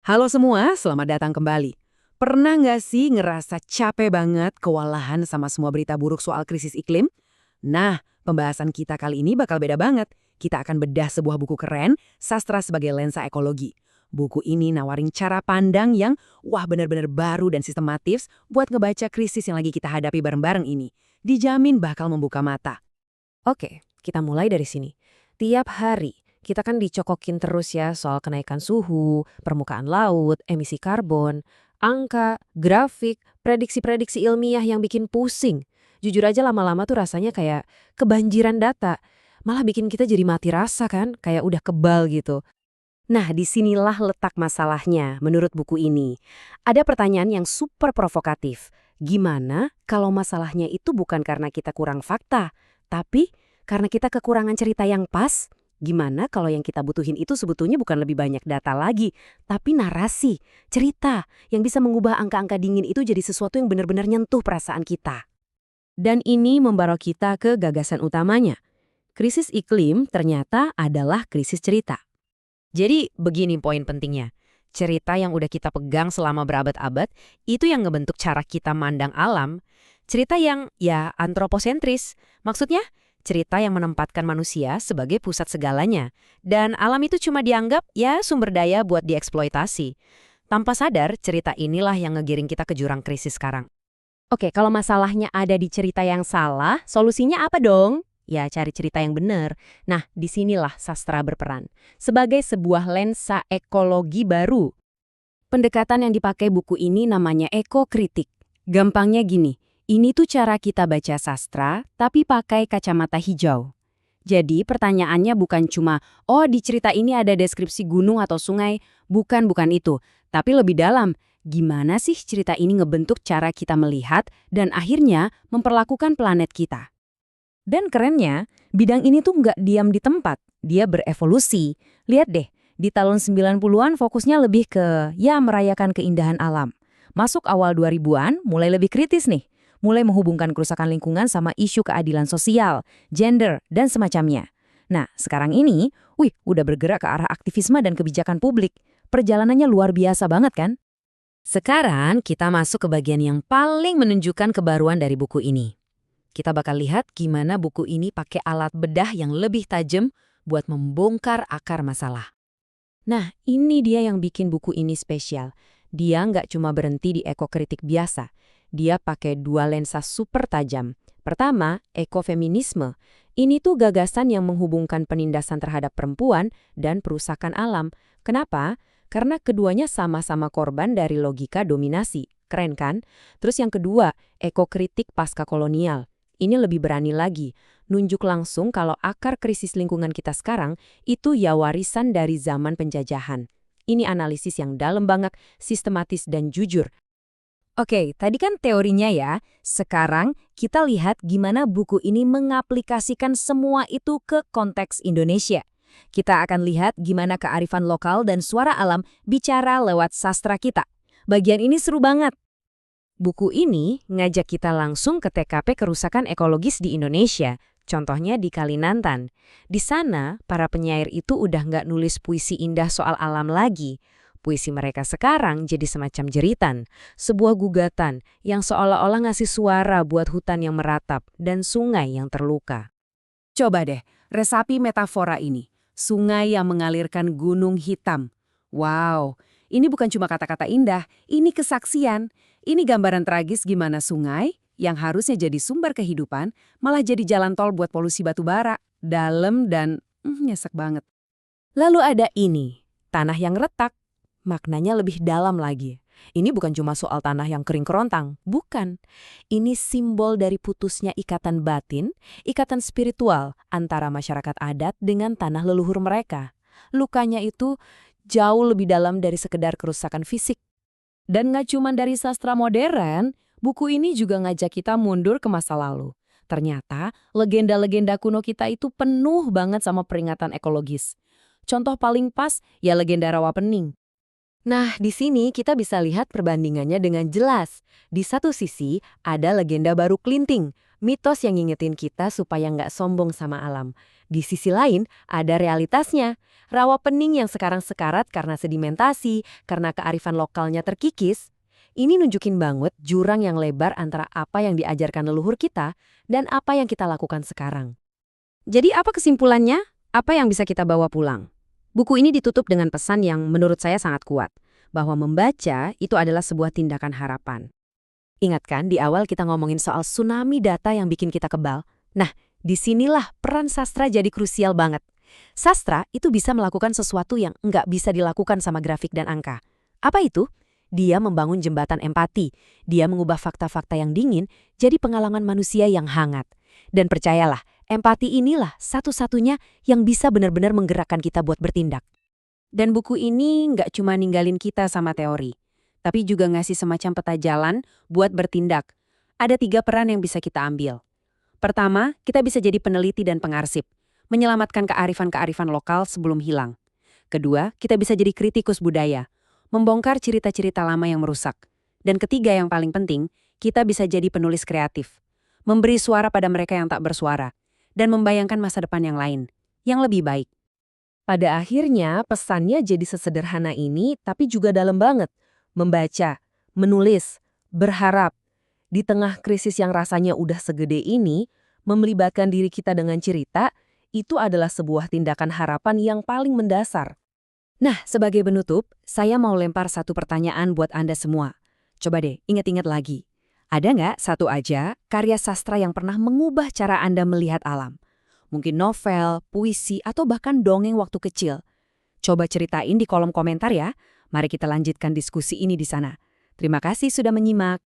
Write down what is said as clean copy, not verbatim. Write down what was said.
Halo semua, selamat datang kembali. Pernah nggak sih ngerasa capek banget, kewalahan sama semua berita buruk soal krisis iklim? Nah, pembahasan kita kali ini bakal beda banget. Kita akan bedah sebuah buku keren, Sastra sebagai Lensa Ekologi. Buku ini nawarin cara pandang yang, wah bener-bener baru dan sistematis buat ngebaca krisis yang lagi kita hadapi bareng-bareng ini. Dijamin bakal membuka mata. Oke, kita mulai dari sini. Tiap hari, kita kan dicokokin terus ya soal kenaikan suhu, permukaan laut, emisi karbon, angka, grafik, prediksi-prediksi ilmiah yang bikin pusing. Jujur aja lama-lama tuh rasanya kayak kebanjiran data. Malah bikin kita jadi mati rasa kan, kayak udah kebal gitu. Nah, disinilah letak masalahnya menurut buku ini. Ada pertanyaan yang super provokatif. Gimana kalau masalahnya itu bukan karena kita kurang fakta, tapi karena kita kekurangan cerita yang pas? Gimana kalau yang kita butuhin itu sebetulnya bukan lebih banyak data lagi, tapi narasi, cerita yang bisa mengubah angka-angka dingin itu jadi sesuatu yang benar-benar nyentuh perasaan kita. Dan ini membawa kita ke gagasan utamanya. Krisis iklim ternyata adalah krisis cerita. Jadi begini poin pentingnya. Cerita yang udah kita pegang selama berabad-abad, itu yang ngebentuk cara kita mandang alam. Cerita yang ya antroposentris. Maksudnya, cerita yang menempatkan manusia sebagai pusat segalanya. Dan alam itu cuma dianggap ya sumber daya buat dieksploitasi. Tanpa sadar, cerita inilah yang ngegiring kita ke jurang krisis sekarang. Oke, kalau masalahnya ada di cerita yang salah, solusinya apa dong? Ya, cari cerita yang benar. Nah, disinilah sastra berperan. Sebagai sebuah lensa ekologi baru. Pendekatan yang dipakai buku ini namanya ekokritik. Gampangnya gini, ini tuh cara kita baca sastra, tapi pakai kacamata hijau. Jadi pertanyaannya bukan cuma, oh di cerita ini ada deskripsi gunung atau sungai. Bukan itu. Tapi lebih dalam, gimana sih cerita ini ngebentuk cara kita melihat dan akhirnya memperlakukan planet kita. Dan kerennya, bidang ini tuh nggak diam di tempat, dia berevolusi. Lihat deh, di tahun 90-an fokusnya lebih ke, ya merayakan keindahan alam. Masuk awal 2000-an, mulai lebih kritis nih. Mulai menghubungkan kerusakan lingkungan sama isu keadilan sosial, gender, dan semacamnya. Nah, sekarang ini, udah bergerak ke arah aktivisme dan kebijakan publik. Perjalanannya luar biasa banget kan? Sekarang kita masuk ke bagian yang paling menunjukkan kebaruan dari buku ini. Kita bakal lihat gimana buku ini pakai alat bedah yang lebih tajam buat membongkar akar masalah. Nah, ini dia yang bikin buku ini spesial. Dia nggak cuma berhenti di ekokritik biasa. Dia pakai dua lensa super tajam. Pertama, ekofeminisme. Ini tuh gagasan yang menghubungkan penindasan terhadap perempuan dan perusakan alam. Kenapa? Karena keduanya sama-sama korban dari logika dominasi. Keren kan? Terus yang kedua, ekokritik pasca kolonial. Ini lebih berani lagi, nunjuk langsung kalau akar krisis lingkungan kita sekarang itu ya warisan dari zaman penjajahan. Ini analisis yang dalam banget, sistematis dan jujur. Oke, tadi kan teorinya ya. Sekarang kita lihat gimana buku ini mengaplikasikan semua itu ke konteks Indonesia. Kita akan lihat gimana kearifan lokal dan suara alam bicara lewat sastra kita. Bagian ini seru banget. Buku ini ngajak kita langsung ke TKP kerusakan ekologis di Indonesia, contohnya di Kalimantan. Di sana, para penyair itu udah nggak nulis puisi indah soal alam lagi. Puisi mereka sekarang jadi semacam jeritan, sebuah gugatan yang seolah-olah ngasih suara buat hutan yang meratap dan sungai yang terluka. Coba deh, resapi metafora ini. Sungai yang mengalirkan gunung hitam. Wow, ini bukan cuma kata-kata indah, ini kesaksian. Ini gambaran tragis gimana sungai yang harusnya jadi sumber kehidupan malah jadi jalan tol buat polusi batu bara. Dalam dan nyesek banget. Lalu ada ini, tanah yang retak. Maknanya lebih dalam lagi. Ini bukan cuma soal tanah yang kering kerontang, bukan. Ini simbol dari putusnya ikatan batin, ikatan spiritual antara masyarakat adat dengan tanah leluhur mereka. Lukanya itu jauh lebih dalam dari sekedar kerusakan fisik. Dan nggak cuma dari sastra modern, buku ini juga ngajak kita mundur ke masa lalu. Ternyata, legenda-legenda kuno kita itu penuh banget sama peringatan ekologis. Contoh paling pas, ya legenda Rawapening. Nah, di sini kita bisa lihat perbandingannya dengan jelas. Di satu sisi, ada legenda Baru Klinting, Mitos yang ngingetin kita supaya nggak sombong sama alam. Di sisi lain, ada realitasnya. Rawa pening yang sekarang sekarat karena sedimentasi, karena kearifan lokalnya terkikis. Ini nunjukin banget jurang yang lebar antara apa yang diajarkan leluhur kita dan apa yang kita lakukan sekarang. Jadi apa kesimpulannya? Apa yang bisa kita bawa pulang? Buku ini ditutup dengan pesan yang menurut saya sangat kuat, bahwa membaca itu adalah sebuah tindakan harapan. Ingat kan di awal kita ngomongin soal tsunami data yang bikin kita kebal? Nah, disinilah peran sastra jadi krusial banget. Sastra itu bisa melakukan sesuatu yang nggak bisa dilakukan sama grafik dan angka. Apa itu? Dia membangun jembatan empati. Dia mengubah fakta-fakta yang dingin jadi pengalaman manusia yang hangat. Dan percayalah, empati inilah satu-satunya yang bisa benar-benar menggerakkan kita buat bertindak. Dan buku ini nggak cuma ninggalin kita sama teori, tapi juga ngasih semacam peta jalan buat bertindak. Ada 3 peran yang bisa kita ambil. Pertama, kita bisa jadi peneliti dan pengarsip, menyelamatkan kearifan-kearifan lokal sebelum hilang. Kedua, kita bisa jadi kritikus budaya, membongkar cerita-cerita lama yang merusak. Dan ketiga yang paling penting, kita bisa jadi penulis kreatif, memberi suara pada mereka yang tak bersuara, dan membayangkan masa depan yang lain, yang lebih baik. Pada akhirnya, pesannya jadi sesederhana ini, tapi juga dalam banget. Membaca, menulis, berharap. Di tengah krisis yang rasanya udah segede ini, melibatkan diri kita dengan cerita, itu adalah sebuah tindakan harapan yang paling mendasar. Nah, sebagai penutup, saya mau lempar satu pertanyaan buat Anda semua. Coba deh, ingat-ingat lagi. Ada nggak satu aja karya sastra yang pernah mengubah cara Anda melihat alam? Mungkin novel, puisi, atau bahkan dongeng waktu kecil. Coba ceritain di kolom komentar ya. Mari kita lanjutkan diskusi ini di sana. Terima kasih sudah menyimak.